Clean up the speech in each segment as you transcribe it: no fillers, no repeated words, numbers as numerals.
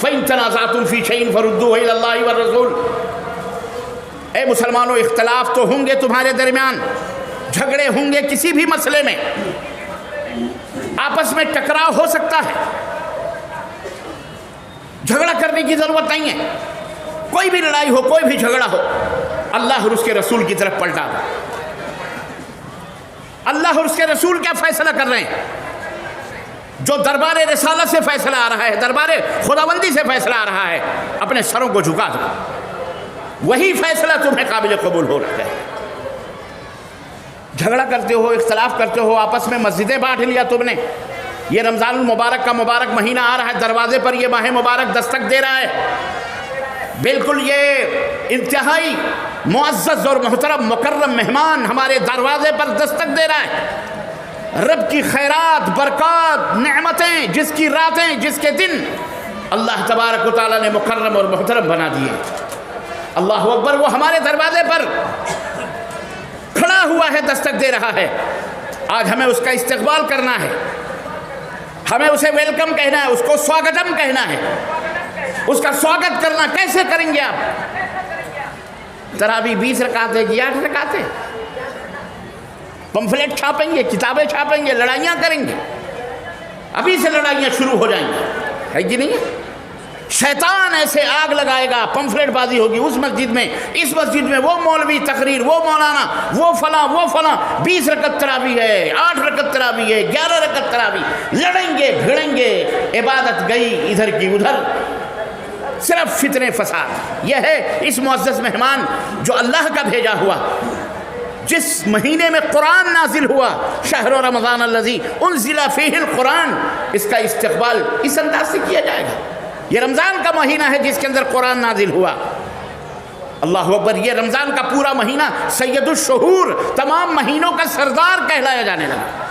فَإِن تَنَازَعْتُمْ فِي شَيْءٍ فَرُدُّوهُ إِلَى اللَّهِ وَالرَّسُولِ۔ اے مسلمانوں، اختلاف تو ہوں گے تمہارے درمیان، جھگڑے ہوں گے کسی بھی مسئلے میں، آپس میں ٹکراؤ ہو سکتا ہے، جھگڑا کرنے کی ضرورت نہیں ہے۔ کوئی بھی لڑائی ہو، کوئی بھی جھگڑا ہو، اللہ اور اس کے رسول کی طرف پلٹا دو۔ اللہ اور اس کے رسول کیا فیصلہ کر رہے ہیں؟ جو دربار رسالت سے فیصلہ آ رہا ہے، دربار خداوندی سے فیصلہ آ رہا ہے، اپنے سروں کو جھکا دو، وہی فیصلہ تمہیں قابل قبول ہو رہا ہے۔ جھگڑا کرتے ہو، اختلاف کرتے ہو، آپس میں مسجدیں بانٹ لیا تم نے۔ یہ رمضان المبارک کا مبارک مہینہ آ رہا ہے، دروازے پر یہ ماہ مبارک دستک دے رہا ہے، بالکل یہ انتہائی معزز اور محترم مکرم مہمان ہمارے دروازے پر دستک دے رہا ہے۔ رب کی خیرات، برکات، نعمتیں، جس کی راتیں، جس کے دن اللہ تبارک و تعالیٰ نے مکرم اور محترم بنا دیے۔ اللہ اکبر، وہ ہمارے دروازے پر کھڑا ہوا ہے، دستک دے رہا ہے۔ آج ہمیں اس کا استقبال کرنا ہے، ہمیں اسے ویلکم کہنا ہے، اس کو سواگتم کہنا ہے۔ اس کا سواگت کرنا کیسے کریں گے آپ؟ تراویح 20 رکعتیں کی 8 رکعتیں، پمفلیٹ چھاپیں گے، کتابیں چھاپیں گے، لڑائیاں کریں گے، ابھی سے لڑائیاں شروع ہو جائیں گی، ہے کہ نہیں؟ شیطان ایسے آگ لگائے گا، پمفلیٹ بازی ہوگی اس مسجد میں، اس مسجد میں، وہ مولوی تقریر، وہ مولانا، وہ فلاں 20 رکعت تراویح ہے، 8 رکعت تراویح ہے، 11 رکعت تراویح، لڑیں گے بھیڑیں گے، عبادت گئی ادھر کی ادھر، صرف فتنے فساد۔ یہ ہے اس معزز مہمان جو اللہ کا بھیجا ہوا، جس مہینے میں قرآن نازل ہوا، شہر رمضان الذی انزل فیہ القرآن، اس کا استقبال اس انداز سے کیا جائے گا۔ یہ رمضان کا مہینہ ہے جس کے اندر قرآن نازل ہوا۔ اللہ اکبر، یہ رمضان کا پورا مہینہ سید الشہور، تمام مہینوں کا سردار کہلایا جانے لگا۔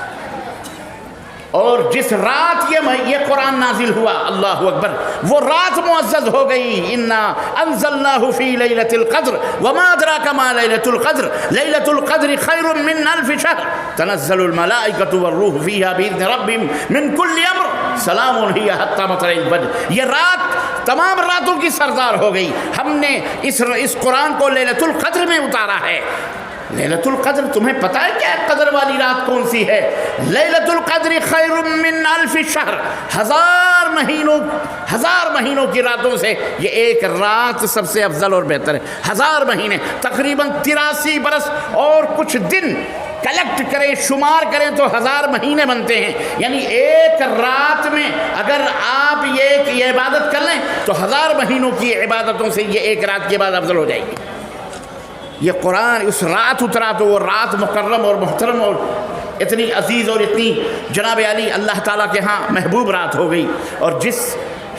اور جس رات یہ قرآن نازل ہوا، اللہ اکبر، وہ رات معزز ہو گئی۔ انا انزلناہ فی لیلۃ القدر وما ادراک ما لیلۃ القدر لیلۃ القدر خیر من الف شہر تنزل الملائکۃ والروح فیہا باذن ربہم من کل امر سلام ہی حتی مطلع الفجر۔ یہ رات تمام راتوں کی سردار ہو گئی۔ ہم نے اس قرآن کو لیلۃ القدر میں اتارا ہے۔ لیلۃ القدر، تمہیں پتہ ہے کیا قدر والی رات کون سی ہے؟ لیلۃ القدر خیر من الف شہر، ہزار مہینوں کی راتوں سے یہ ایک رات سب سے افضل اور بہتر ہے۔ 1000 مہینے، تقریباً 83 برس اور کچھ دن کلیکٹ کریں، شمار کریں تو 1000 مہینے بنتے ہیں۔ یعنی ایک رات میں اگر آپ یہ عبادت کر لیں تو 1000 مہینوں کی عبادتوں سے یہ ایک رات کی عبادت افضل ہو جائے گی۔ یہ قرآن اس رات اترا تو وہ رات مکرم اور محترم اور اتنی عزیز اور اتنی جناب علی اللہ تعالیٰ کے ہاں محبوب رات ہو گئی۔ اور جس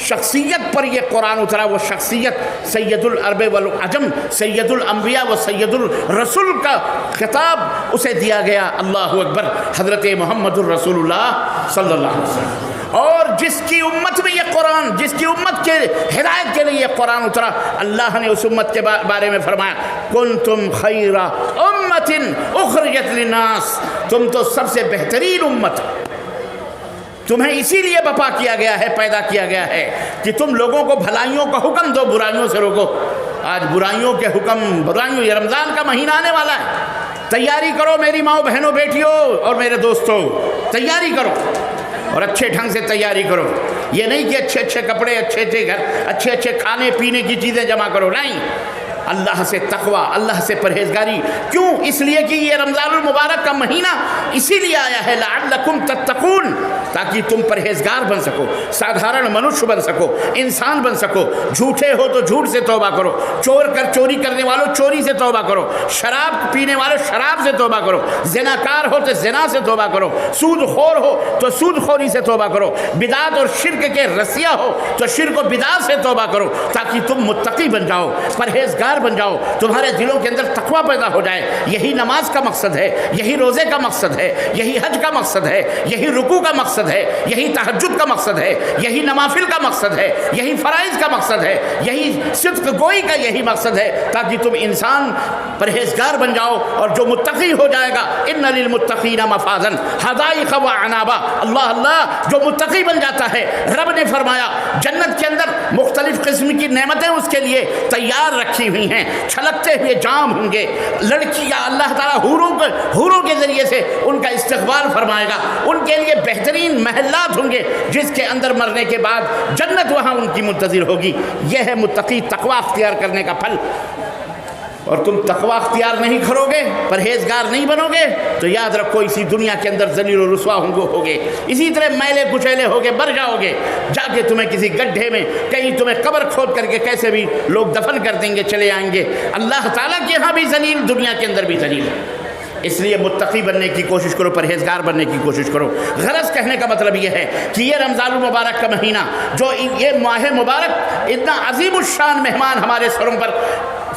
شخصیت پر یہ قرآن اترا، وہ شخصیت سید العرب والعجم، سید الانبیاء و سید الرسول کا خطاب اسے دیا گیا۔ اللہ اکبر، حضرت محمد الرسول اللہ صلی اللہ علیہ وسلم۔ اور جس کی امت میں یہ قرآن، جس کی امت کے ہدایت کے لیے یہ قرآن اترا، اللہ نے اس امت کے بارے میں فرمایا کنتم خیر امت اخرجت للناس، تم تو سب سے بہترین امت، تمہیں اسی لیے بپا کیا گیا ہے، پیدا کیا گیا ہے کہ تم لوگوں کو بھلائیوں کا حکم دو، برائیوں سے روکو۔ آج برائیوں کے حکم، برائیوں، یہ رمضان کا مہینہ آنے والا ہے، تیاری کرو میری ماؤں بہنوں بیٹیوں اور میرے دوستوں، تیاری کرو اور اچھے ڈھنگ سے تیاری کرو۔ یہ نہیں کہ اچھے اچھے کپڑے، اچھے اچھے گھر، اچھے اچھے کھانے پینے کی چیزیں جمع کرو، نہیں، اللہ سے تقوی، اللہ سے پرہیزگاری۔ کیوں؟ اس لیے کہ یہ رمضان المبارک کا مہینہ اسی لیے آیا ہے لعلکم تتقون، تاکہ تم پرہیزگار بن سکو، سادھارن منوش بن سکو، انسان بن سکو۔ جھوٹے ہو تو جھوٹ سے توبہ کرو، چوری کرنے والوں چوری سے توبہ کرو، شراب پینے والوں شراب سے توبہ کرو، زناکار ہو تو زنا سے توبہ کرو، سود خور ہو تو سود خوری سے توبہ کرو، بدعت اور شرک کے رسیا ہو تو شرک و بدعت سے توبہ کرو، تاکہ تم متقی بن جاؤ، پرہیزگار بن جاؤ، تمہارے دلوں کے اندر تقوی پیدا ہو جائے۔ یہی نماز کا مقصد ہے، یہی روزے کا مقصد ہے، یہی حج کا مقصد ہے، یہی رکوع کا مقصد مقصد ہے، یہی تہجد کا مقصد ہے، یہی نوافل کا مقصد ہے، یہی فرائض کا مقصد ہے، یہی صدق گوئی کا یہی مقصد ہے، تاکہ تم انسان پرہیزگار بن جاؤ اور جو متقی ہو جائے گا ان للمتقین مفازا حدائق وعنابا، اللہ اللہ جو متقی بن جاتا ہے، رب نے فرمایا جنت کے اندر مختلف قسم کی نعمتیں اس کے لیے تیار رکھی ہوئی ہیں، چھلکتے ہوئے جام ہوں گے، لڑکیاں اللہ تعالیٰ حوروں کے ذریعے سے ان کا استقبال فرمائے گا، ان کے لیے بہترین محلات ہوں گے جس کے اندر مرنے کے بعد جنت وہاں ان کی منتظر ہوگی۔ یہ ہے متقی تقوی اختیار کرنے کا پھل۔ اور تم تقوی اختیار نہیں کرو گے، پرہیزگار نہیں بنو گے، تو یاد رکھو اسی دنیا کے اندر ذلیل و رسوا ہوگے، اسی طرح میلے کچیلے ہوگے، مر جاؤ گے، جا کے تمہیں کسی گڈھے میں کہیں تمہیں قبر کھود کر کے کیسے بھی لوگ دفن کر دیں گے، چلے آئیں گے۔ اللہ تعالیٰ کے ہاں بھی ذلیل، دنیا کے اندر بھی ذلیل۔ اس لیے متقی بننے کی کوشش کرو، پرہیزگار بننے کی کوشش کرو۔ غرض کہنے کا مطلب یہ ہے کہ یہ رمضان المبارک کا مہینہ، جو یہ ماہ مبارک اتنا عظیم الشان مہمان ہمارے سروں پر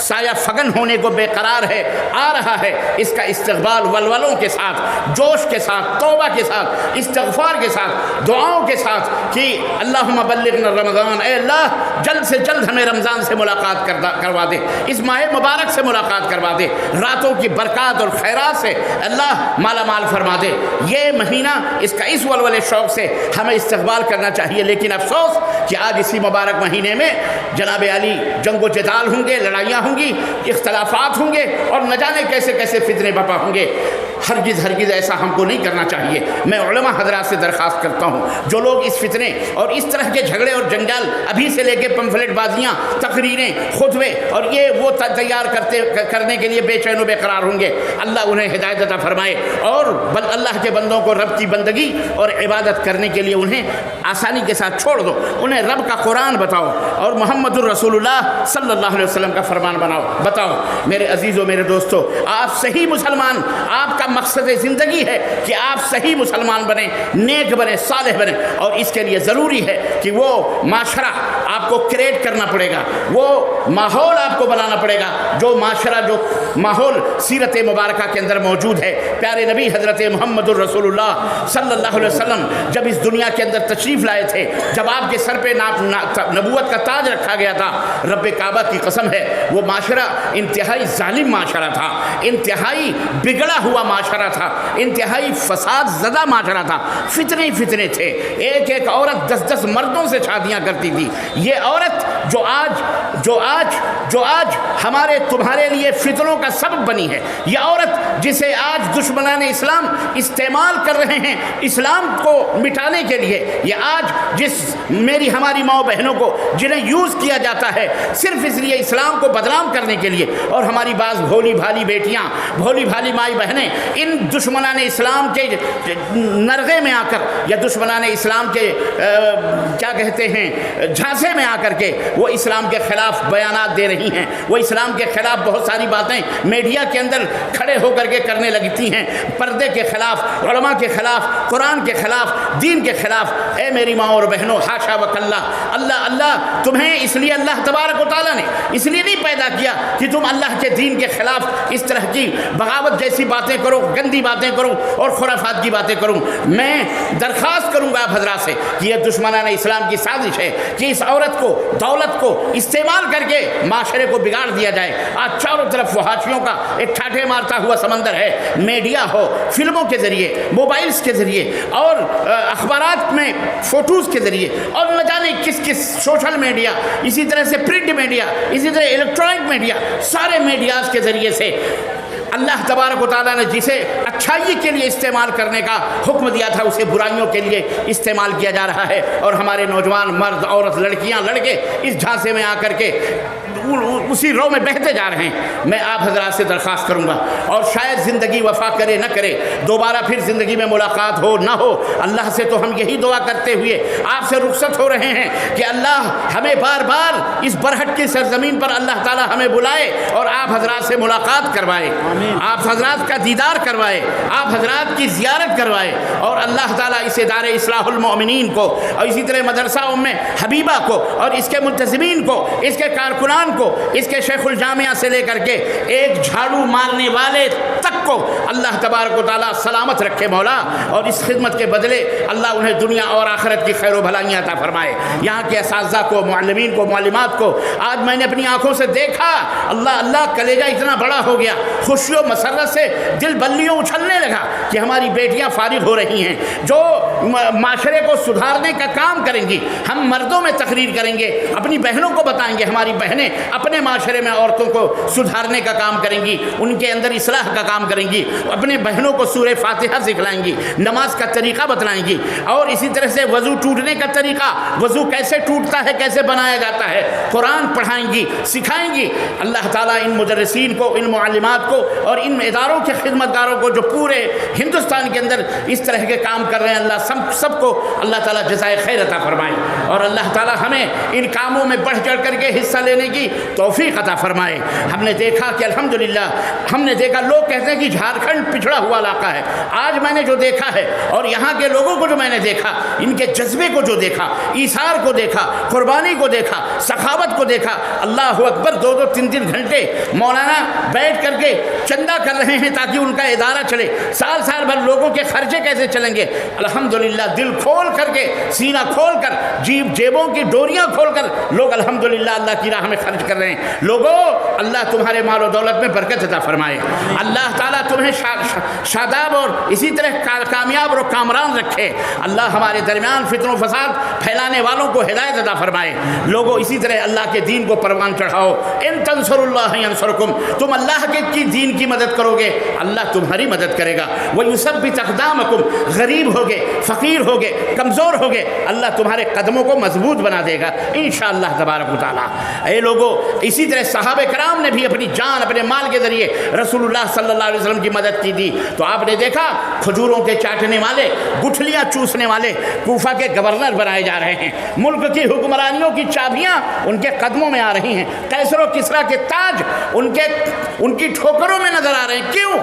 سایہ فگن ہونے کو بے قرار ہے، آ رہا ہے، اس کا استقبال ولولوں کے ساتھ، جوش کے ساتھ، توبہ کے ساتھ، استغفار کے ساتھ، دعاؤں کے ساتھ کہ اللہم بلغنا رمضان، اے اللہ جلد سے جلد ہمیں رمضان سے ملاقات کروا دے، اس ماہ مبارک سے ملاقات کروا دے، راتوں کی برکات اور خیرات سے اللہ مالا مال فرما دے۔ یہ مہینہ اس کا اس ولولے شوق سے ہمیں استقبال کرنا چاہیے، لیکن افسوس کہ آج اسی مبارک مہینے میں جناب علی جنگ و جدال ہوں گے، لڑائیاں ہوں گی، اختلافات ہوں گے، اور نہ جانے کیسے کیسے فتنے برپا ہوں گے۔ ہرگز ایسا ہم کو نہیں کرنا چاہیے۔ میں علماء حضرات سے درخواست کرتا ہوں، جو لوگ اس فتنے اور اس طرح کے جھگڑے اور جنجال ابھی سے لے کے پمفلٹ بازیاں، تقریریں، خطبے اور یہ وہ تیار کرنے کے لیے بے چین و بے قرار ہوں گے، اللہ انہیں ہدایت عطا فرمائے، اور اللہ کے بندوں کو رب کی بندگی اور عبادت کرنے کے لیے انہیں آسانی کے ساتھ چھوڑ دو، انہیں رب کا قرآن بتاؤ اور محمد الرسول اللہ صلی اللہ علیہ وسلم کا فرمان بتاؤ۔ میرے عزیزوں، میرے دوستو، آپ صحیح مسلمان، آپ کا مقصد زندگی ہے کہ آپ صحیح مسلمان بنیں، نیک بنیں، صالح بنیں، اور اس کے لیے ضروری ہے کہ وہ معاشرہ آپ کو کریٹ کرنا پڑے گا، وہ ماحول آپ کو بنانا پڑے گا، جو معاشرہ، جو ماحول سیرت مبارکہ کے اندر موجود ہے۔ پیارے نبی حضرت محمد الرسول اللہ صلی اللہ علیہ وسلم جب اس دنیا کے اندر تشریف لائے تھے، جب آپ کے سر پہ نبوت کا تاج رکھا گیا تھا، رب کعبہ کی قسم ہے وہ معاشرہ انتہائی ظالم معاشرہ تھا، انتہائی بگڑا ہوا معاشرہ تھا، انتہائی فساد زدہ معاشرہ تھا، فتنے تھے، ایک عورت 10 مردوں سے شادیاں کرتی تھی۔ یہ عورت جو آج ہمارے تمہارے لیے فتنوں کا سبب بنی ہے، یہ عورت جسے آج دشمنان اسلام استعمال کر رہے ہیں اسلام کو مٹانے کے لیے، یہ آج ہماری ماؤں بہنوں کو جنہیں یوز کیا جاتا ہے صرف اس لیے اسلام کو بدنام کرنے کے لیے، اور ہماری بعض بھولی بھالی بیٹیاں، بھولی بھالی مائی بہنیں ان دشمنان اسلام کے نرغے میں آ کر، یا دشمنان اسلام کے کیا کہتے ہیں جھانسے میں آ کر کے وہ اسلام کے خلاف بیانات دے رہی ہیں، وہ اسلام کے خلاف بہت ساری باتیں میڈیا کے اندر کھڑے ہو کر کے کرنے لگتی ہیں، پردے کے خلاف، علماء کے خلاف، قرآن کے خلاف، دین کے خلاف۔ اے میری ماں اور بہنوں، حاشا وکلا، اللہ تمہیں اس لیے اللہ تبارک و تعالیٰ نے اس لیے نہیں پیدا کیا کہ تم اللہ کے دین کے خلاف اس طرح کی بغاوت جیسی باتیں کرو، گندی باتیں کرو اور خرافات کی باتیں کروں۔ میں درخواست کروں گا آپ حضرات سے کہ یہ دشمنان اسلام کی سازش ہے کہ اس عورت کو، دولت کو استعمال کر کے معاشرے کو بگاڑ دیا جائے۔ آج چاروں طرف فحاشیوں کا ایک ٹھاٹھے مارتا ہوا سمندر ہے، میڈیا ہو، فلموں کے ذریعے، موبائلز کے ذریعے، اور اخبارات میں فوٹوز کے ذریعے، اور نہ جانے کس سوشل میڈیا، اسی طرح سے پرنٹ میڈیا، اسی طرح الیکٹرانک میڈیا، سارے میڈیاز کے ذریعے سے اللہ تبارک و تعالیٰ نے جسے اچھائی کے لیے استعمال کرنے کا حکم دیا تھا اسے برائیوں کے لیے استعمال کیا جا رہا ہے، اور ہمارے نوجوان مرد، عورت، لڑکیاں، لڑکے اس جھانسے میں آ کر کے اسی رو میں بہتے جا رہے ہیں۔ میں آپ حضرات سے درخواست کروں گا، اور شاید زندگی وفا کرے نہ کرے، دوبارہ پھر زندگی میں ملاقات ہو نہ ہو، اللہ سے تو ہم یہی دعا کرتے ہوئے آپ سے رخصت ہو رہے ہیں کہ اللہ ہمیں بار بار اس برہٹ کی سرزمین پر اللہ تعالی ہمیں بلائے اور آپ حضرات سے ملاقات کروائے، آپ حضرات کا دیدار کروائے، آپ حضرات کی زیارت کروائے، اور اللہ تعالیٰ اس ادارے اصلاح المؤمنین کو، اور اسی طرح مدرسہ ام حبیبہ کو، اور اس کے منتظمین کو، اس کے کارکنان کو، اس کے شیخ الجامعہ سے لے کر کے ایک جھاڑو مارنے والے تک تک کو اللہ تبارک و تعالیٰ سلامت رکھے مولا، اور اس خدمت کے بدلے اللہ انہیں دنیا اور آخرت کی خیر و بھلائیاں عطا فرمائے۔ یہاں کے اساتذہ کو، معلمین کو، معلمات کو آج میں نے اپنی آنکھوں سے دیکھا، اللہ اللہ کلیجہ اتنا بڑا ہو گیا، خوشی و مسرت سے دل بلیوں اچھلنے لگا کہ ہماری بیٹیاں فارغ ہو رہی ہیں جو معاشرے کو سدھارنے کا کام کریں گی۔ ہم مردوں میں تقریر کریں گے، اپنی بہنوں کو بتائیں گے، ہماری بہنیں اپنے معاشرے میں عورتوں کو سدھارنے کا کام کریں گی، ان کے اندر اصلاح کا کام کریں گی، اپنے بہنوں کو سورہ فاتحہ سکھلائیں گی، نماز کا طریقہ بتلائیں گی، اور اسی طرح سے وضو ٹوٹنے کا طریقہ، وضو کیسے ٹوٹتا ہے، کیسے بنایا جاتا ہے، قرآن پڑھائیں گی، سکھائیں گی۔ اللہ تعالیٰ ان مدرسین کو، ان معلمات کو اور ان اداروں کے خدمتگاروں کو جو پورے ہندوستان کے اندر اس طرح کے کام کر رہے ہیں، اللہ سب کو اللہ تعالیٰ جزائے خیر عطا فرمائے، اور اللہ تعالیٰ ہمیں ان کاموں میں بڑھ چڑھ کر کے حصہ لینے کی توفیق عطا فرمائے۔ ہم نے دیکھا کہ الحمدللہ ہم نے دیکھا، لوگ کہتے ہیں کہ جھارکھنڈ پچھڑا ہوا علاقہ ہے، آج میں نے جو دیکھا ہے اور یہاں کے لوگوں کو جو میں نے دیکھا، ان کے جذبے کو جو دیکھا، ایثار کو دیکھا، قربانی کو دیکھا، سخاوت کو دیکھا، اللہ اکبر، 2-2 3-3 گھنٹے مولانا بیٹھ کر کے چندہ کر رہے ہیں تاکہ ان کا ادارہ چلے، سال بھر لوگوں کے خرچے کیسے چلیں گے۔ الحمدللہ دل کھول کر کے، سینہ کھول کر، جیبوں کی ڈوریاں کھول کر لوگ الحمدللہ اللہ کی راہ میں خرچ کر رہے ہیں۔ لوگوں، اللہ تمہارے مال و دولت میں برکت عطا فرمائے، اللہ تعالیٰ تمہیں شاداب اور اسی طرح کامیاب اور کامران رکھے، اللہ ہمارے درمیان فتن و فساد پھیلانے والوں کو ہدایت عطا فرمائے۔ لوگوں، اسی طرح اللہ کے دین کو پروان چڑھاؤ، ان تنصروا اللہ ینصرکم، تم اللہ کے دین کی مدد کرو گے، اللہ تمہاری مدد کرے گا۔ وَيُثَبِّتْ أَقْدَامَكُمْ، غریب ہوگے، فقیر ہوگے، کمزور ہوگے، اللہ تمہارے قدموں کو مضبوط بنا دے گا انشاءاللہ تبارک و تعالیٰ۔ اے لوگوں، اسی طرح صحابہ کرام نے بھی اپنی جان، اپنے مال کے ذریعے رسول اللہ صلی اللہ علیہ وسلم کی مدد کی تھی۔ تو آپ نے دیکھا کھجوروں کے چاٹنے والے، گٹھلیاں چوسنے والے کوفہ کے گورنر بنائے جا رہے ہیں، ملک کی حکمرانیوں کی چابیاں ان کے قدموں میں آ رہی ہیں، قیصر و کسریٰ کے تاج ان کی ٹھوکروں میں نظر آ رہے ہیں۔ کیوں؟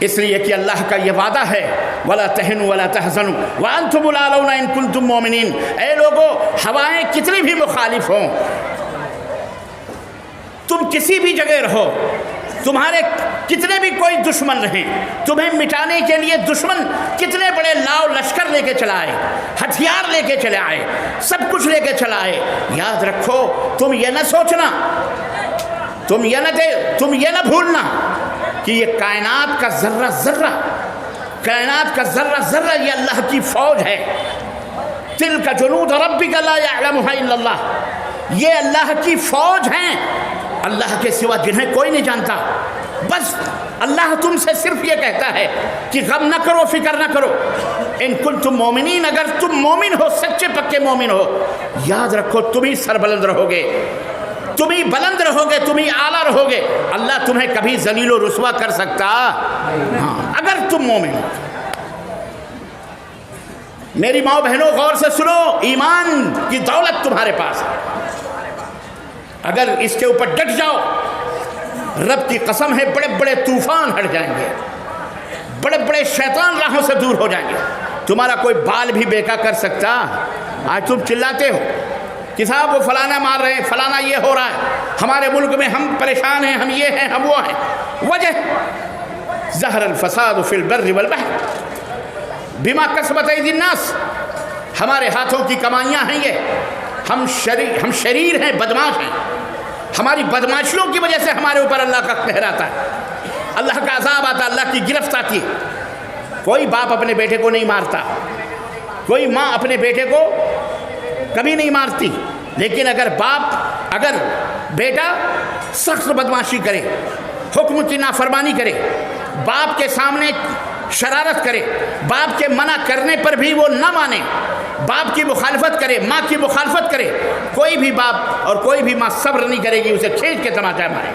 اس لیے کہ اللہ کا یہ وعدہ ہے، وَلَا تَهِنُوا وَلَا تَحْزَنُوا وَأَنْتُمُ الْأَعْلَوْنَ إِن كُنتُم مُؤْمِنِينَ۔ اے لوگوں، ہوائیں کتنی بھی مخالف ہوں، تم کسی بھی جگہ رہو، تمہارے کتنے بھی کوئی دشمن رہیں، تمہیں مٹانے کے لیے دشمن کتنے بڑے لاؤ لشکر لے کے چلا آئے، ہتھیار لے کے چلے آئے، سب کچھ لے کے چلا آئے، یاد رکھو، تم یہ نہ سوچنا، تم یہ نہ بھولنا کہ یہ کائنات کا ذرہ ذرہ یہ اللہ کی فوج ہے۔ تِلْكَ جُنُودُ رَبِّكَ لَا يَعْلَمُهَا إِلَّا اللَّهُ، یہ اللہ کی فوج ہیں، اللہ کے سوا جنہیں کوئی نہیں جانتا۔ بس اللہ تم سے صرف یہ کہتا ہے کہ غم نہ کرو، فکر نہ کرو، ان کنتم مومنین، اگر تم مومن ہو، سچے پکے مومن ہو، یاد رکھو تم ہی سربلند رہو گے، تم ہی بلند رہو گے، تم ہی اعلیٰ رہو گے، اللہ تمہیں کبھی ذلیل و رسوا کر سکتا ہاں اگر تم مومن ہو۔ میری ماں بہنوں، غور سے سنو، ایمان کی دولت تمہارے پاس ہے، اگر اس کے اوپر ڈٹ جاؤ، رب کی قسم ہے بڑے بڑے طوفان ہٹ جائیں گے، بڑے بڑے شیطان راہوں سے دور ہو جائیں گے، تمہارا کوئی بال بھی بیکا کر سکتا۔ آج تم چلاتے ہو کہ صاحب وہ فلانا مار رہے ہیں، فلانا یہ ہو رہا ہے، ہمارے ملک میں ہم پریشان ہیں، ہم یہ ہیں، ہم وہ ہیں، وجہ ظہر الفساد فی البر والبحر بما کسبت ایدی الناس، ہمارے ہاتھوں کی کمائیاں ہیں یہ، ہم شریر ہیں، بدماش ہیں، ہماری بدماشیوں کی وجہ سے ہمارے اوپر اللہ کا قہر آتا ہے، اللہ کا عذاب آتا ہے، اللہ کی گرفت آتی ہے۔ کوئی باپ اپنے بیٹے کو نہیں مارتا، کوئی ماں اپنے بیٹے کو کبھی نہیں مارتی، لیکن اگر بیٹا سخت بدماشی کرے، حکم کی نافرمانی کرے، باپ کے سامنے شرارت کرے، باپ کے منع کرنے پر بھی وہ نہ مانے، باپ کی مخالفت کرے، ماں کی مخالفت کرے، کوئی بھی باپ اور کوئی بھی ماں صبر نہیں کرے گی، اسے کھینچ کے تماچا مارے۔